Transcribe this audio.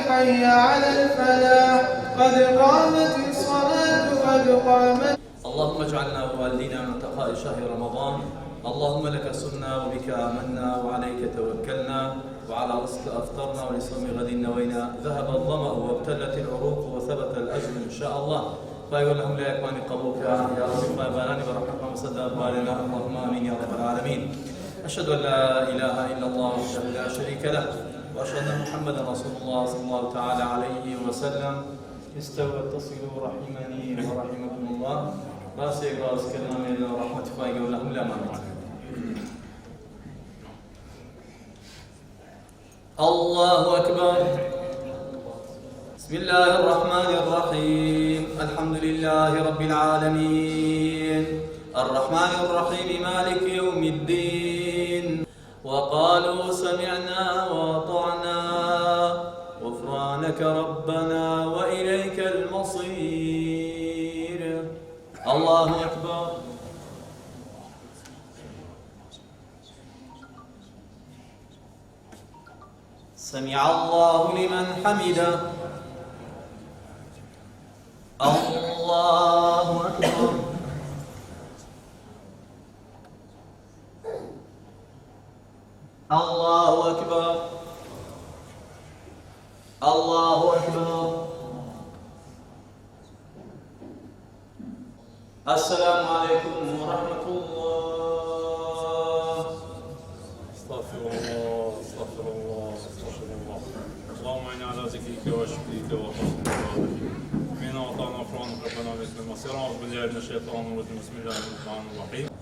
حي على الفلاح قد قامت الصلاة قد قامت. اللهم اجعلنا ووالدينا من تقاء شهر رمضان. اللهم لك صمنا وبك آمنا وعليك توكلنا وعلى رزقك أفطرنا ولصوم غد نوينا. ذهب الظمأ وابتلت العروق وثبت الأجر إن شاء الله. فأيها لهم لا يكون قبولك يا رب فأباني برحمتك وصدق أقبالنا. اللهم آمين يا رب العالمين. أشهد أن لا إله إلا الله وحده لا شريك له وأشهد أن محمدا رسول الله صلى الله تعالى عليه وسلم. استوى اتصلوا رحمني ورحمكم الله. راسي راس كلامي رحمة فايق لهم لا مانع. الله أكبر. بسم الله الرحمن الرحيم. الحمد لله رب العالمين الرحمن الرحيم مالك يوم الدين. وقالوا سمعنا وأطعنا غفرانك ربنا وإليك المصير. الله أكبر. سمع الله لمن حمده. الله أكبر. الله أكبر. الله أكبر. السلام عليكم ورحمة الله. استغفر الله استغفر الله استغفر الله. اللهم إنا على ذكرك وشكرك وحسن عبادتك. أمين وأطعنا غفرانك ربنا باسم المصير. أعوذ بالله من الشيطان الرجيم. بسم الله الرحمن الرحيم.